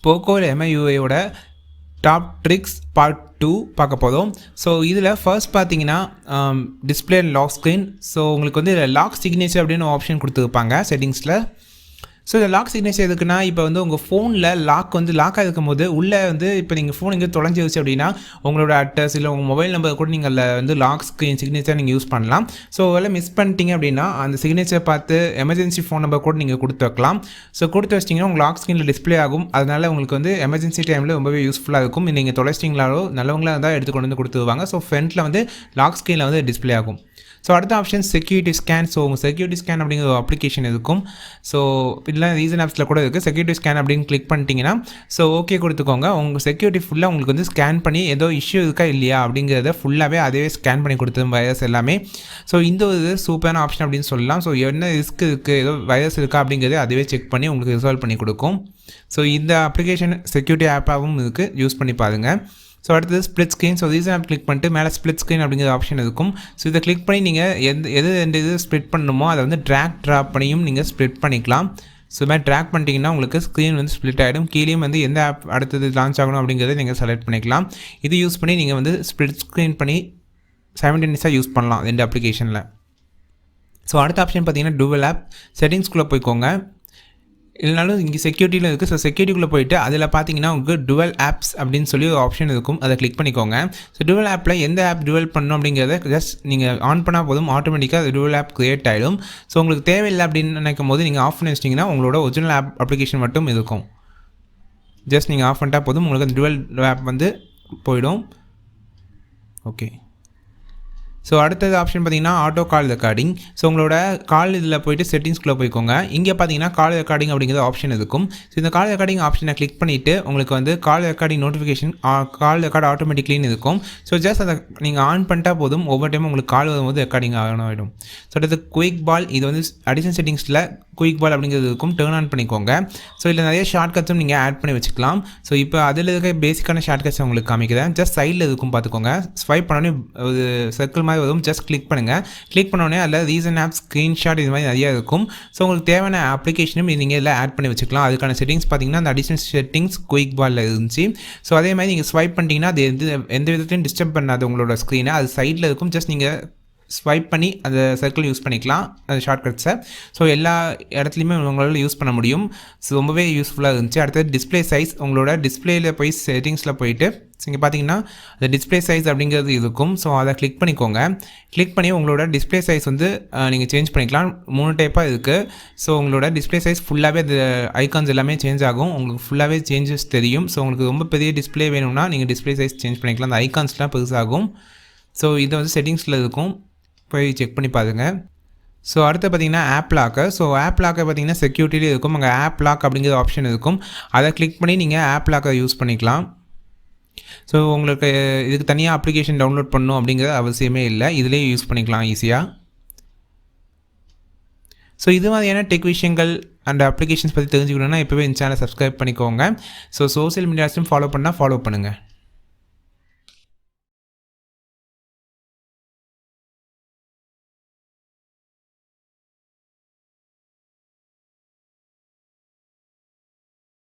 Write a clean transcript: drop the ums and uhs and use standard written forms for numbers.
போக்கோவில் MIUIயோட top tricks part 2 பார்க்க போதும். ஸோ இதில் ஃபர்ஸ்ட் பார்த்தீங்கன்னா display and lock screen. So உங்களுக்கு வந்து லாக் சிக்னேச்சர் அப்படின்னு ஆப்ஷன் கொடுத்துருப்பாங்க செட்டிங்ஸில். ஸோ இந்த லாக் சிக்னேச்சர் எதுக்குன்னா, இப்போ வந்து உங்கள் ஃபோனில் லாக் இருக்கும் போது உள்ளே வந்து இப்போ நீங்கள் ஃபோன் எங்கே தொலைஞ்சிருச்சு அப்படின்னா உங்களோட அட்ரஸ் இல்லை உங்கள் மொபைல் நம்பர் கூட நீங்கள் அதில் வந்து லாக் ஸ்க்ரீன் சிக்னேச்சர் நீங்கள் யூஸ் பண்ணலாம். ஸோ அதெல்லாம் மிஸ் பண்ணிட்டீங்க அப்படின்னா அந்த சிக்னேச்சர் பார்த்து எமர்ஜென்சி ஃபோன் நம்பர் கூட நீங்கள் கொடுத்து வைக்கலாம். ஸோ கொடுத்து வச்சிட்டிங்கன்னா உங்கள் லாக் ஸ்க்ரீனில் டிஸ்பிளே ஆகும். அதனால் உங்களுக்கு வந்து எமர்ஜென்சி டைமில் ரொம்பவே யூஸ்ஃபுல்லாக இருக்கும். நீங்கள் தொலைச்சிட்டிங்களாலோ நல்லவங்களாக இருந்தால் எடுத்து கொண்டு வந்து கொடுத்துருவாங்க. ஸோ ஃப்ரண்ட்டில் வந்து லாக் ஸ்க்ரீனில் வந்து டிஸ்பிளே ஆகும். ஸோ அடுத்த ஆப்ஷன் செக்யூரிட்டி ஸ்கேன். ஸோ உங்கள் செக்யூரிட்டி ஸ்கேன் அப்படிங்கிற ஒரு அப்ளிகேஷன் இருக்கும். ஸோ இல்லை ரீசன் ஆப்ஸில் கூட இருக்குது. செக்யூரிட்டி ஸ்கேன் அப்படின்னு கிளிக் பண்ணிட்டீங்கன்னா ஸோ ஓகே கொடுத்துக்கோங்க. உங்கள் செக்யூரிட்டி ஃபுல்லாக உங்களுக்கு வந்து ஸ்கேன் பண்ணி ஏதோ இஷ்யூ இருக்கா இல்லையா அப்படிங்கிறத ஃபுல்லாகவே அதே ஸ்கேன் பண்ணி கொடுத்துரும் வைரஸ் எல்லாமே. ஸோ இந்த ஒரு சூப்பரான ஆப்ஷன் அப்படின்னு சொல்லலாம். ஸோ என்ன ரிஸ்க் இருக்குது, ஏதோ வைரஸ் இருக்கா அப்படிங்கிறத அதுவே செக் பண்ணி உங்களுக்கு ரிசால்வ் பண்ணி கொடுக்கும். ஸோ இந்த அப்ளிகேஷன் செக்யூரிட்டி ஆப்பாகவும் இருக்குது, யூஸ் பண்ணி பாருங்கள். ஸோ அடுத்தது split screen. So recent app click பண்ணிட்டு மேலே ஸ்ப்ளிட் ஸ்க்ரீன் அப்படிங்கிற ஆப்ஷன் இருக்கும். ஸோ இதை கிளிக் பண்ணி நீங்கள் எது ஸ்ப்ளிட் பண்ணணுமோ அதை வந்து ட்ராப் பண்ணியும் நீங்கள் ஸ்ப்ளிட் பண்ணிக்கலாம். ஸோ இது மாதிரி ட்ராக் பண்ணிட்டீங்கன்னா உங்களுக்கு ஸ்க்ரீன் வந்து ஸ்ப்ளிட் ஆகிடும். கீழேயும் வந்து எந்த ஆப் அடுத்தது லான்ச் ஆகணும் அப்படிங்கிறத நீங்கள் செலக்ட் பண்ணிக்கலாம். இது யூஸ் பண்ணி நீங்கள் வந்து ஸ்ப்ளிட் ஸ்க்ரீன் பண்ணி சைமல்டேனியஸாக யூஸ் பண்ணலாம் இந்த அப்ளிகேஷனில். ஸோ அடுத்த ஆப்ஷன் பார்த்தீங்கன்னா டுவல் ஆப். செட்டிங்ஸ்குள்ளே போய்க்கோங்க. இல்லைனாலும் இங்கே செக்யூரிட்டியில் இருக்குது. ஸோ செக்யூரிட்டிக்குள்ளே போயிட்டு அதில் பார்த்தீங்கன்னா உங்களுக்கு டுவல் ஆப்ஸ் அப்படின்னு சொல்லி ஒரு ஆப்ஷன் இருக்கும். அதை கிளிக் பண்ணிக்கோங்க. ஸோ டுவல் ஆப்பில் எந்த ஆப் டுவல் பண்ணணும் அப்படிங்கிறத ஜஸ்ட் நீங்கள் ஆன் பண்ணால் போதும், ஆட்டோமேட்டிக்காக அது டுவல் ஆப் க்ரியேட் ஆகிடும். ஸோ உங்களுக்கு தேவையில்லை அப்படின்னு நினைக்கும் போது நீங்கள் ஆஃப் பண்ணி வச்சிட்டிங்கன்னா உங்களோட ஒரிஜினல் ஆப் அப்ளிகேஷன் மட்டும் இருக்கும். ஜஸ்ட் நீங்கள் ஆஃப் பண்ணிட்டா போதும், உங்களுக்கு அந்த டுவல் ஆப் வந்து போயிடும். ஓகே. ஸோ அடுத்தது ஆப்ஷன் பார்த்தீங்கன்னா ஆட்டோ கால் ரெக்கார்டிங். ஸோ உங்களோட கால் இதில் போய்ட்டு செட்டிங்ஸ்குள்ளே போய்க்கோங்க. இங்கே பார்த்தீங்கன்னா கால் ரெக்கார்டிங் அப்படிங்கிற ஆப்ஷன் இருக்கும். ஸோ இந்த கால் ரெக்கார்டிங் ஆப்ஷனை கிளிக் பண்ணிவிட்டு உங்களுக்கு வந்து call recording notification call record ஆட்டோமேட்டிக்லின்னு இருக்கும். ஸோ ஜஸ்ட் அதை நீங்கள் ஆன் பண்ணிட்டா போதும், ஒவ்வொரு டைமும் உங்களுக்கு கால் வரும்போது ரெக்கார்டிங் ஆகிடும். ஸோ அடுத்து குயிக் பால். இது வந்து அடிஷன் செட்டிங்ஸில் குயிக் பால் அப்படிங்கிறது இருக்கும், டேர்ன் ஆன் பண்ணிக்கோங்க. ஸோ இதில் நிறைய ஷார்ட்கட்ஸும் நீங்கள் ஆட் பண்ணி வச்சுக்கலாம். ஸோ இப்போ அதில் இருக்க பேசிக்கான ஷார்ட்கட்ஸ் உங்களுக்கு காமிக்கிறேன். ஜஸ்ட் சைடில் இருக்கும் பார்த்துக்கோங்க. ஸ்வைப் பண்ணோன்னே ஒரு சர்க்கிள் மாதிரி வரும். ஜஸ்ட் கிளிக் பண்ணுங்கள். கிளிக் பண்ணோடனே அதில் ரீசன் ஆப், ஸ்க்ரீன்ஷாட் இது மாதிரி நிறையா இருக்கும். ஸோ உங்களுக்கு தேவையான அப்ளிகேஷனும் நீங்கள் இதில் ஆட் பண்ணி வச்சுக்கலாம். அதுக்கான செட்டிங்ஸ் பார்த்தீங்கன்னா அந்த அடிஷனல் செட்டிங்ஸ் குயிக் பாலில் இருந்துச்சு. ஸோ அதே மாதிரி நீங்கள் ஸ்வைப் பண்ணிட்டீங்கன்னா அது எந்த விதத்தையும் டிஸ்டர்ப் பண்ணாது உங்களோட ஸ்க்ரீனை. அது சைடில் இருக்கும். ஜஸ்ட் நீங்கள் ஸ்வைப் பண்ணி அந்த சர்க்கிள் யூஸ் பண்ணிக்கலாம், அந்த ஷார்ட்கட்ஸை. ஸோ எல்லா இடத்துலையுமே உங்களால் யூஸ் பண்ண முடியும். ஸோ ரொம்பவே யூஸ்ஃபுல்லாக இருந்துச்சு. அடுத்தது டிஸ்பிளே சைஸ். உங்களோட டிஸ்பிளேயில் போய் செட்டிங்ஸில் போயிட்டு இங்கே பார்த்தீங்கன்னா அந்த டிஸ்பிளே சைஸ் அப்படிங்கிறது இருக்கும். ஸோ அதை கிளிக் பண்ணிக்கோங்க. கிளிக் பண்ணி உங்களோட டிஸ்பிளே சைஸ் வந்து நீங்கள் சேஞ்ச் பண்ணிக்கலாம். 3 டைப்பாக இருக்குது. ஸோ உங்களோட டிஸ்பிளே சைஸ் ஃபுல்லாகவே அது ஐகான்ஸ் எல்லாமே சேஞ்ச் ஆகும். உங்களுக்கு ஃபுல்லாகவே சேஞ்சஸ் தெரியும். ஸோ உங்களுக்கு ரொம்ப பெரிய டிஸ்பிளே வேணும்னா நீங்கள் டிஸ்பிளே சைஸ் சேஞ்ச் பண்ணிக்கலாம். அந்த ஐகான்ஸ்லாம் பெருசாகும். ஸோ இதை வந்து செட்டிங்ஸில் இருக்கும், போய் செக் பண்ணி பாருங்கள். ஸோ அடுத்து பார்த்தீங்கன்னா ஆப் லாக்கு. ஸோ ஆப் லாக்கை பார்த்தீங்கன்னா செக்யூரிட்டிலே இருக்கும். அங்கே ஆப் லாக் அப்படிங்கிற ஆப்ஷன் இருக்கும். அதை கிளிக் பண்ணி நீங்கள் ஆப் லாக்கை யூஸ் பண்ணிக்கலாம். ஸோ உங்களுக்கு இதுக்கு தனியாக அப்ளிகேஷன் டவுன்லோட் பண்ணணும் அப்படிங்கிறது அவசியமே இல்லை, இதிலே யூஸ் பண்ணிக்கலாம் ஈஸியாக. ஸோ இது மாதிரியான டெக் விஷயங்கள் அண்ட் அப்ளிகேஷன்ஸ் பற்றி தெரிஞ்சுக்கணுன்னா இப்போவே இந்த சேனலை சப்ஸ்கிரைப் பண்ணிக்கோங்க. ஸோ சோஷியல் மீடியாஸும் ஃபாலோ பண்ணுங்கள்.